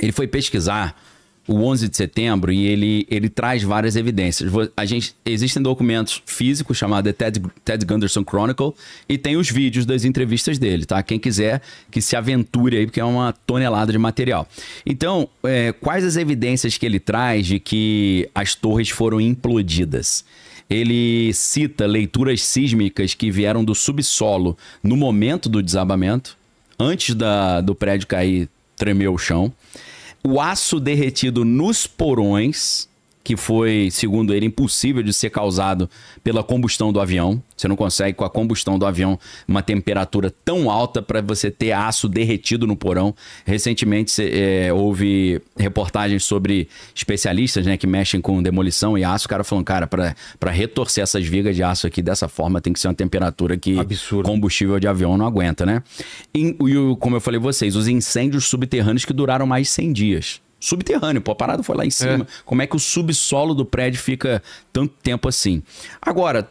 Ele foi pesquisar o 11 de setembro e ele traz várias evidências. Existem documentos físicos chamados Ted Gunderson Chronicle e tem os vídeos das entrevistas dele, tá? Quem quiser que se aventure aí, porque é uma tonelada de material. Então, quais as evidências que ele traz de que as torres foram implodidas? Ele cita leituras sísmicas que vieram do subsolo no momento do desabamento, antes do prédio cair, tremeu o chão. O aço derretido nos porões, que foi, segundo ele, impossível de ser causado pela combustão do avião. Você não consegue, com a combustão do avião, uma temperatura tão alta para você ter aço derretido no porão. Recentemente houve reportagens sobre especialistas, né, que mexem com demolição e aço. O cara falando, cara, para retorcer essas vigas de aço aqui dessa forma, tem que ser uma temperatura que combustível de avião não aguenta, né? E como eu falei a vocês, os incêndios subterrâneos que duraram mais de 100 dias. Subterrâneo, pô, a parada foi lá em cima. Como é que o subsolo do prédio fica tanto tempo assim? Agora,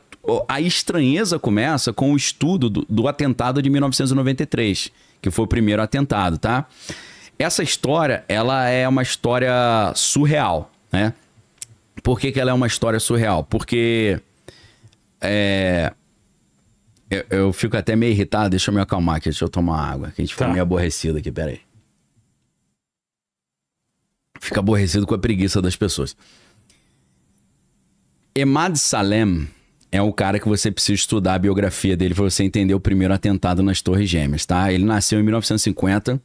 a estranheza começa com o estudo do atentado de 1993, que foi o primeiro atentado, tá? Essa história, ela é uma história surreal, né? Por que ela é uma história surreal? Porque eu fico até meio irritado. Deixa eu me acalmar aqui, deixa eu tomar água, que a gente fica meio aborrecido aqui, peraí. Fica aborrecido com a preguiça das pessoas. Emad Salem é o cara que você precisa estudar a biografia dele para você entender o primeiro atentado nas Torres Gêmeas, tá? Ele nasceu em 1950.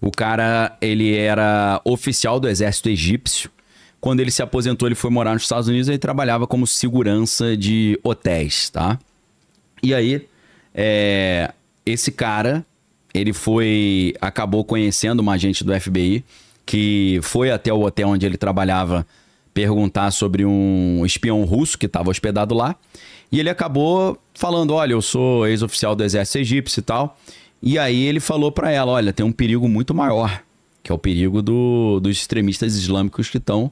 O cara, ele era oficial do exército egípcio. Quando ele se aposentou, ele foi morar nos Estados Unidos e ele trabalhava como segurança de hotéis, tá? E aí, esse cara, ele acabou conhecendo uma agente do FBI que foi até o hotel onde ele trabalhava perguntar sobre um espião russo que estava hospedado lá. E ele acabou falando, olha, eu sou ex-oficial do exército egípcio e tal. E aí ele falou para ela, olha, tem um perigo muito maior, que é o perigo dos extremistas islâmicos que estão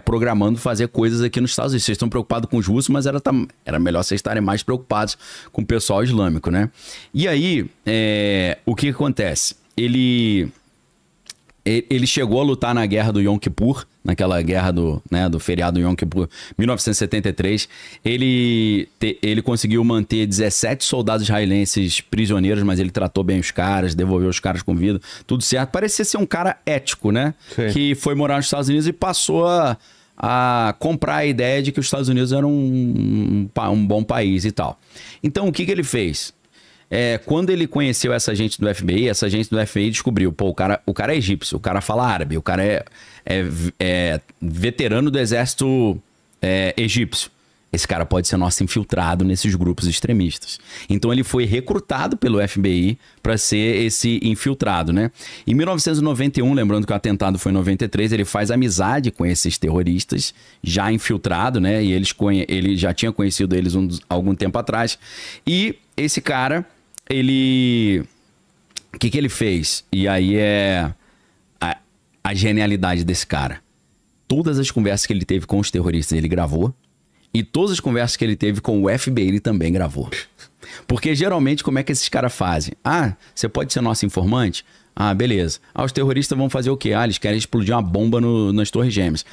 programando fazer coisas aqui nos Estados Unidos. Vocês estão preocupados com os russos, mas era melhor vocês estarem mais preocupados com o pessoal islâmico, né? E aí, o que acontece? Ele chegou a lutar na guerra do Yom Kippur, naquela guerra do feriado Yom Kippur, 1973. Ele conseguiu manter 17 soldados israelenses prisioneiros, mas ele tratou bem os caras, devolveu os caras com vida, tudo certo. Parecia ser um cara ético, né? Sim. Que foi morar nos Estados Unidos e passou a comprar a ideia de que os Estados Unidos eram um bom país e tal. Então, o que ele fez? Quando ele conheceu essa agente do FBI, essa agente do FBI descobriu, pô, o cara é egípcio, o cara fala árabe, o cara é veterano do exército egípcio. Esse cara pode ser nosso infiltrado nesses grupos extremistas. Então ele foi recrutado pelo FBI para ser esse infiltrado, né? Em 1991, lembrando que o atentado foi em 93, ele faz amizade com esses terroristas, já infiltrado, né? E ele já tinha conhecido eles algum tempo atrás. E esse cara, o que ele fez? E aí a genialidade desse cara. Todas as conversas que ele teve com os terroristas, ele gravou. E todas as conversas que ele teve com o FBI, ele também gravou. Porque geralmente, como é que esses caras fazem? Ah, você pode ser nosso informante? Ah, beleza. Ah, os terroristas vão fazer o quê? Ah, eles querem explodir uma bomba nas Torres Gêmeas.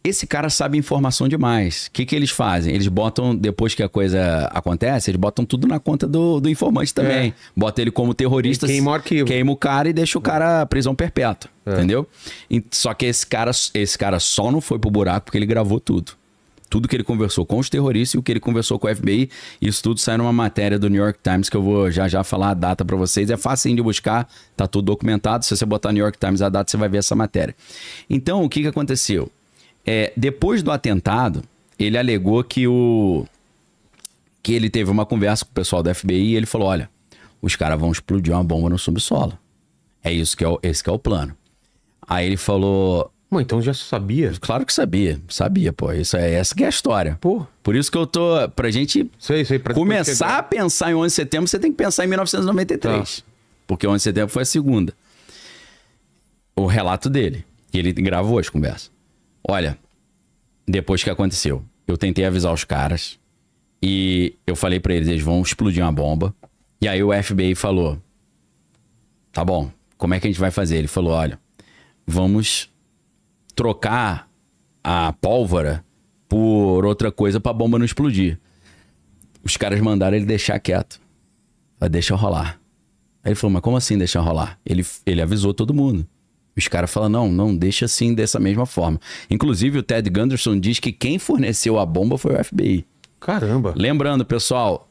Esse cara sabe informação demais. O que eles fazem? Eles botam, depois que a coisa acontece, eles botam tudo na conta do informante também. Bota ele como terrorista, queima o cara e deixa o cara prisão perpétua. Entendeu? Só que esse cara só não foi pro buraco porque ele gravou tudo. Tudo que ele conversou com os terroristas e o que ele conversou com o FBI, isso tudo sai numa matéria do New York Times que eu vou já falar a data para vocês. É fácil de buscar, tá tudo documentado. Se você botar New York Times a data, você vai ver essa matéria. Então, o que aconteceu? Depois do atentado, ele alegou que ele teve uma conversa com o pessoal do FBI e ele falou, olha, os caras vão explodir uma bomba no subsolo. Esse que é o plano. Aí ele falou... Então já sabia? Claro que sabia, pô. Essa que é a história. Pô. Por isso que eu tô... Pra gente começar a pensar em 11 de setembro, você tem que pensar em 1993. Porque 11 de setembro foi a segunda. O relato dele. E ele gravou as conversas. Olha, depois que aconteceu, eu tentei avisar os caras e eu falei pra eles vão explodir uma bomba. E aí o FBI falou, tá bom, como é que a gente vai fazer? Ele falou, olha, vamos trocar a pólvora por outra coisa pra bomba não explodir. Os caras mandaram ele deixar quieto. Deixa rolar. Aí ele falou, mas como assim deixar rolar? Ele avisou todo mundo. Os caras falaram, não deixa assim dessa mesma forma. Inclusive o Ted Gunderson diz que quem forneceu a bomba foi o FBI. Caramba. Lembrando, pessoal,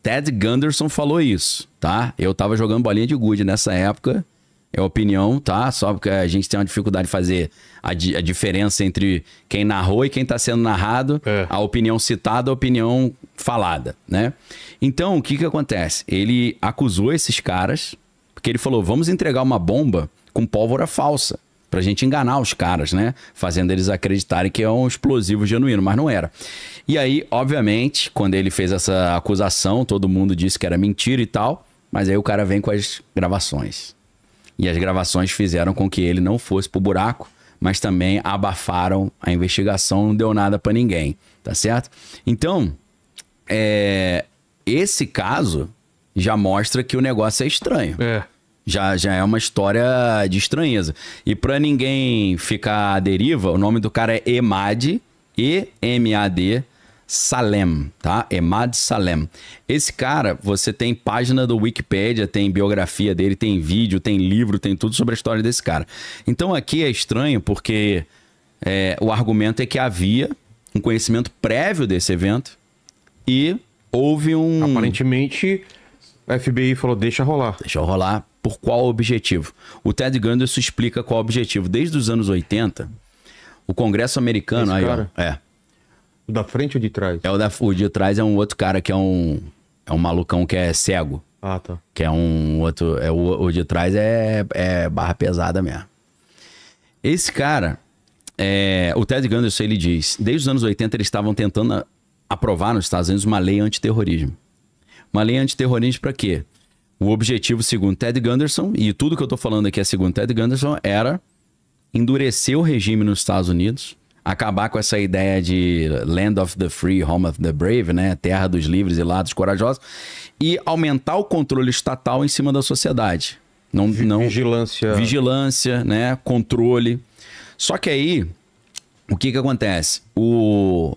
Ted Gunderson falou isso, tá? Eu tava jogando bolinha de gude nessa época. É opinião, tá? Só porque a gente tem uma dificuldade de fazer a diferença entre quem narrou e quem tá sendo narrado. A opinião citada, a opinião falada, né? Então, o que que acontece? Ele acusou esses caras, porque ele falou, vamos entregar uma bomba com pólvora falsa, pra gente enganar os caras, né? Fazendo eles acreditarem que é um explosivo genuíno, mas não era. E aí, obviamente, quando ele fez essa acusação, todo mundo disse que era mentira e tal, mas aí o cara vem com as gravações. E as gravações fizeram com que ele não fosse pro buraco, mas também abafaram a investigação, não deu nada pra ninguém, tá certo? Então, esse caso já mostra que o negócio é estranho. Já é uma história de estranheza. E pra ninguém ficar à deriva, o nome do cara é Emad, E-M-A-D, Salem, tá? Emad Salem. Esse cara, você tem página do Wikipedia, tem biografia dele, tem vídeo, tem livro, tem tudo sobre a história desse cara. Então aqui é estranho porque o argumento é que havia um conhecimento prévio desse evento e houve um... Aparentemente, o FBI falou, deixa rolar. Deixa rolar. Por qual objetivo? O Ted Gunderson explica qual o objetivo. Desde os anos 80, o Congresso americano... Esse aí, cara? ó, O da frente ou de trás? o de trás é um outro cara que é um malucão que é cego. Ah, tá. Que é um outro... o de trás é barra pesada mesmo. Esse cara, o Ted Gunderson, ele diz, desde os anos 80 eles estavam tentando aprovar nos Estados Unidos uma lei antiterrorismo. Uma lei antiterrorismo para quê? O objetivo, segundo Ted Gunderson, e tudo que eu tô falando aqui é segundo Ted Gunderson, era endurecer o regime nos Estados Unidos, acabar com essa ideia de Land of the Free, Home of the Brave, né? Terra dos livres e lá dos corajosos, e aumentar o controle estatal em cima da sociedade. Vigilância, né? Controle. Só que aí, o que que acontece? O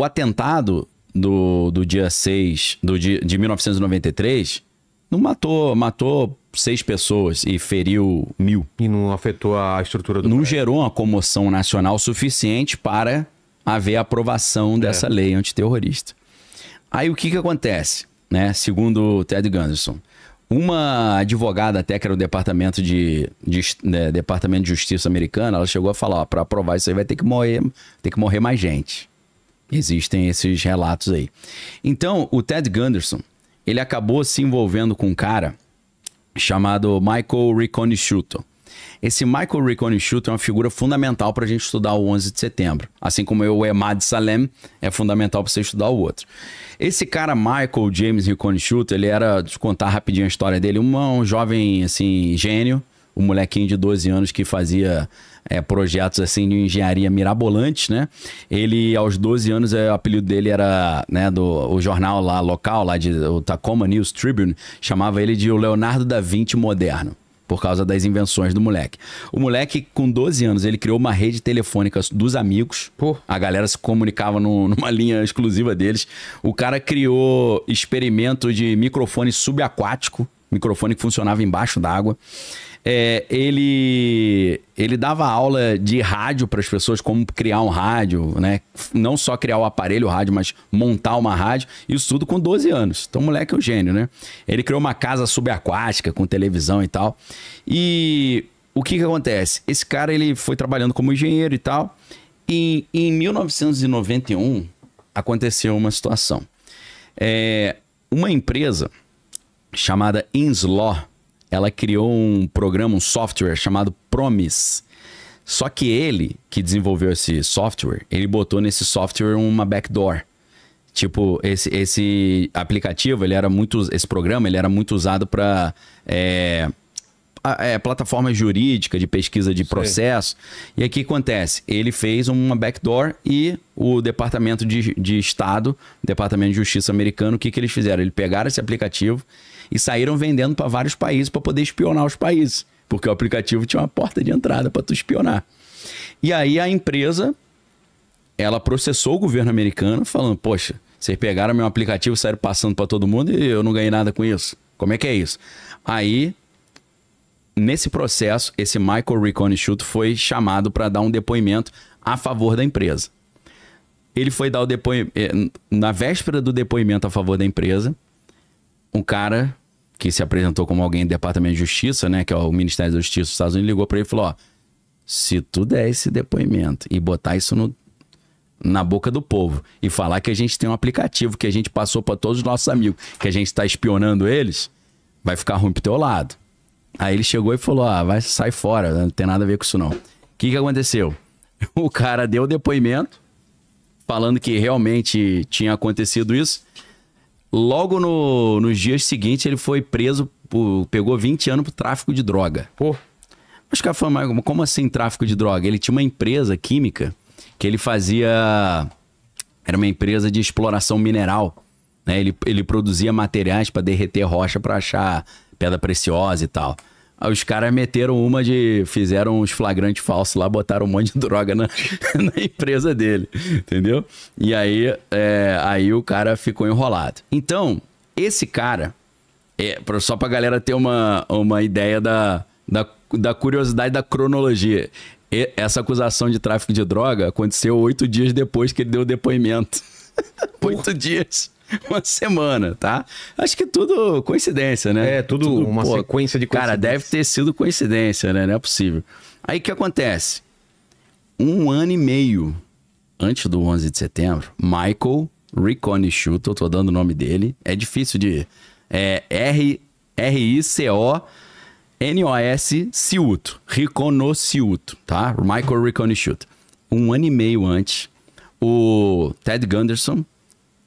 atentado do dia 6 de 1993 não matou 6 pessoas e feriu 1000. E não afetou a estrutura do... Não gerou uma comoção nacional suficiente para haver aprovação dessa lei antiterrorista. Aí o que que acontece, né? Segundo o Ted Gunderson, uma advogada até que era do Departamento de Justiça americana, ela chegou a falar, para aprovar isso aí vai ter que morrer mais gente. Existem esses relatos aí. Então, o Ted Gunderson, ele acabou se envolvendo com um cara chamado Michael Riconosciuto. Esse Michael Riconosciuto é uma figura fundamental para a gente estudar o 11 de setembro. Assim como o Emad Salem é fundamental para você estudar o outro. Esse cara, Michael James Riconosciuto, ele era, deixa eu contar rapidinho a história dele, um jovem, assim, gênio, um molequinho de 12 anos que fazia projetos assim de engenharia mirabolantes, né? Ele, aos 12 anos, o apelido dele era, né, o jornal lá local, lá o Tacoma News Tribune, chamava ele de o Leonardo da Vinci moderno, por causa das invenções do moleque. O moleque, com 12 anos, ele criou uma rede telefônica dos amigos. A galera se comunicava numa linha exclusiva deles. O cara criou experimento de microfone subaquático, microfone que funcionava embaixo d'água. Ele dava aula de rádio para as pessoas, como criar um rádio, né? Não só criar o aparelho o rádio, mas montar uma rádio. Isso tudo com 12 anos. Então o moleque é um gênio, né? Ele criou uma casa subaquática com televisão e tal. E o que acontece? Esse cara, ele foi trabalhando como engenheiro e tal. E em 1991 aconteceu uma situação. Uma empresa chamada Inslaw, ela criou um programa, um software chamado Promise. Só que ele, que desenvolveu esse software, ele botou nesse software uma backdoor. Tipo, esse aplicativo, esse programa, ele era muito usado para plataforma jurídica, de pesquisa de processo. E aí o que acontece? Ele fez uma backdoor e o Departamento de Estado, Departamento de Justiça americano, o que eles fizeram? Eles pegaram esse aplicativo e saíram vendendo para vários países para poder espionar os países. Porque o aplicativo tinha uma porta de entrada para tu espionar. E aí a empresa, ela processou o governo americano falando, poxa, vocês pegaram meu aplicativo, saíram passando para todo mundo e eu não ganhei nada com isso. Como é que é isso? Aí, nesse processo, esse Michael Recone-Schutt foi chamado para dar um depoimento a favor da empresa. Ele foi dar o depoimento... Na véspera do depoimento a favor da empresa, um cara que se apresentou como alguém do Departamento de Justiça, né, que é o Ministério da Justiça dos Estados Unidos, ligou para ele e falou, ó, se tu der esse depoimento e botar isso na boca do povo e falar que a gente tem um aplicativo que a gente passou para todos os nossos amigos, que a gente está espionando eles, vai ficar ruim pro teu lado. Aí ele chegou e falou, sai fora, não tem nada a ver com isso não. O que aconteceu? O cara deu o depoimento, falando que realmente tinha acontecido isso. Logo nos dias seguintes, ele foi preso, pegou 20 anos por tráfico de droga. Pô. Os caras falaram, mas como assim tráfico de droga? Ele tinha uma empresa química que ele fazia... Era uma empresa de exploração mineral. Né? Ele produzia materiais para derreter rocha para achar pedra preciosa e tal. Aí os caras meteram fizeram uns flagrantes falsos lá, botaram um monte de droga na empresa dele, entendeu? E aí o cara ficou enrolado. Então, esse cara, só pra galera ter uma ideia da curiosidade da cronologia, essa acusação de tráfico de droga aconteceu 8 dias depois que ele deu o depoimento. 8 dias. Uma semana, tá? Acho que tudo coincidência, né? Tudo uma sequência de coincidências. Cara, deve ter sido coincidência, né? Não é possível. Aí o que acontece? 1 ano e meio antes do 11 de setembro, Michael Recone-Schutt, eu tô dando o nome dele, é difícil de... R-I-C-O-N-O-S-Schutt, Recone-Schutt, tá? Michael Recone-Schutt. 1 ano e meio antes, o Ted Gunderson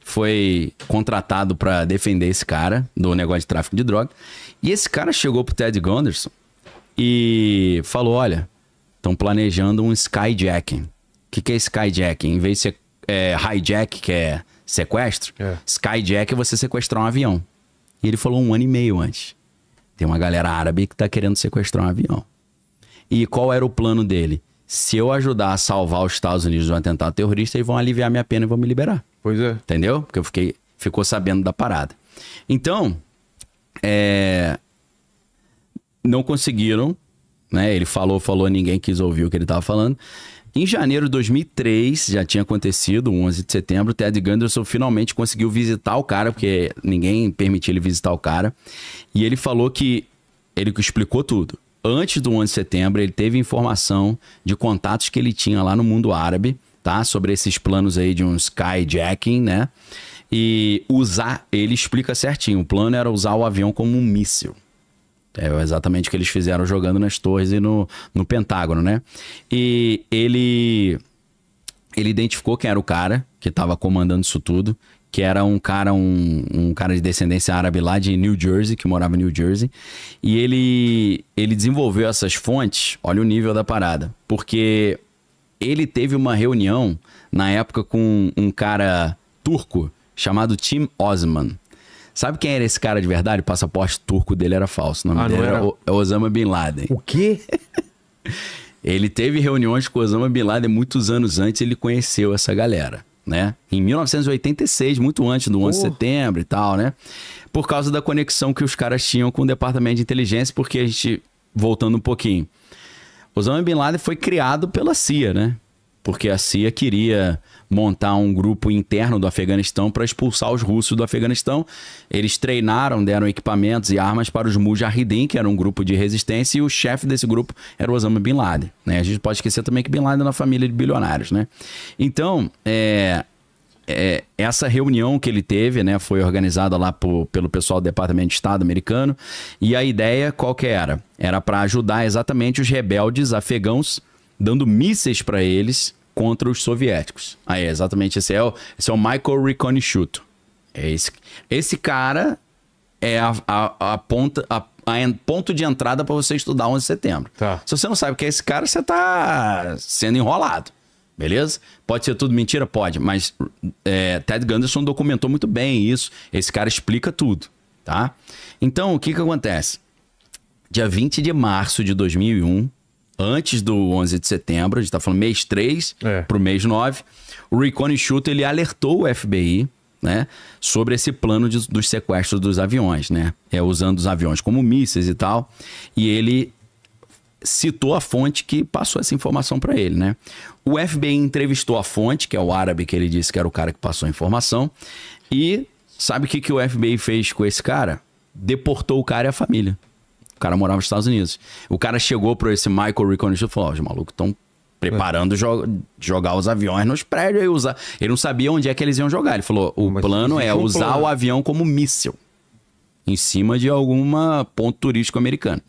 foi contratado para defender esse cara do negócio de tráfico de droga. E esse cara chegou pro Ted Gunderson e falou, olha, estão planejando um skyjacking. O que é skyjacking? Em vez de ser hijack, que é sequestro, skyjack é você sequestrar um avião. E ele falou 1 ano e meio antes. Tem uma galera árabe que tá querendo sequestrar um avião. E qual era o plano dele? Se eu ajudar a salvar os Estados Unidos de um atentado terrorista, eles vão aliviar minha pena e vão me liberar. Pois é. Entendeu? Porque ficou sabendo da parada. Então, não conseguiram, né? Ele falou, ninguém quis ouvir o que ele estava falando. Em janeiro de 2003, já tinha acontecido, 11 de setembro, o Ted Gunderson finalmente conseguiu visitar o cara, porque ninguém permitia ele visitar o cara. E ele falou que ele explicou tudo. Antes do 11 de setembro, ele teve informação de contatos que ele tinha lá no mundo árabe, tá? Sobre esses planos aí de um skyjacking, né? E ele explica certinho, o plano era usar o avião como um míssil. É exatamente o que eles fizeram jogando nas torres e no Pentágono, né? E ele identificou quem era o cara que estava comandando isso tudo, que era um cara de descendência árabe lá de New Jersey, que morava em New Jersey. E ele desenvolveu essas fontes, olha o nível da parada, porque ele teve uma reunião na época com um cara turco chamado Tim Osman. Sabe quem era esse cara de verdade? O passaporte turco dele era falso. O nome dele era Osama Bin Laden. O quê? Ele teve reuniões com Osama Bin Laden muitos anos antes, ele conheceu essa galera, né? Em 1986, muito antes do 11 de setembro e tal, né? Por causa da conexão que os caras tinham com o Departamento de Inteligência, porque a gente, voltando um pouquinho, Osama Bin Laden foi criado pela CIA, né? Porque a CIA queria montar um grupo interno do Afeganistão para expulsar os russos do Afeganistão. Eles treinaram, deram equipamentos e armas para os Mujahideen, que era um grupo de resistência, e o chefe desse grupo era o Osama Bin Laden, né? A gente pode esquecer também que Bin Laden é uma família de bilionários, né? Então, essa reunião que ele teve, né, foi organizada lá pelo pessoal do Departamento de Estado americano, e a ideia qual que era? Era para ajudar exatamente os rebeldes afegãos, dando mísseis para eles contra os soviéticos. Aí, exatamente, esse é o Michael Recone-Schutt. Esse cara é ponto de entrada para você estudar 11 de setembro. Tá. Se você não sabe o que é esse cara, você tá sendo enrolado. Beleza? Pode ser tudo mentira? Pode. Mas Ted Gunderson documentou muito bem isso. Esse cara explica tudo, tá? Então, o que acontece? dia 20 de março de 2001, antes do 11 de setembro, a gente tá falando mês 3 pro mês 9, o Ray Schutter, ele alertou o FBI, né, sobre esse plano dos sequestros dos aviões, né, usando os aviões como mísseis e tal, e ele citou a fonte que passou essa informação para ele, né. O FBI entrevistou a fonte, que é o árabe que ele disse que era o cara que passou a informação, e sabe o que o FBI fez com esse cara? Deportou o cara e a família. O cara morava nos Estados Unidos. O cara chegou para esse Michael Reconish e falou: os malucos estão preparando jogar os aviões nos prédios e usar. Ele não sabia onde é que eles iam jogar. Ele falou: o plano é usar o avião como míssil em cima de alguma ponto turístico americano.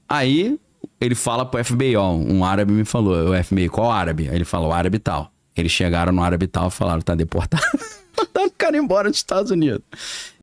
Aí ele fala pro FBI, ó, um árabe me falou, o FBI, qual árabe? Aí ele falou, árabe tal. Eles chegaram no árabe tal e falaram, tá deportado. Mandaram o cara embora dos Estados Unidos.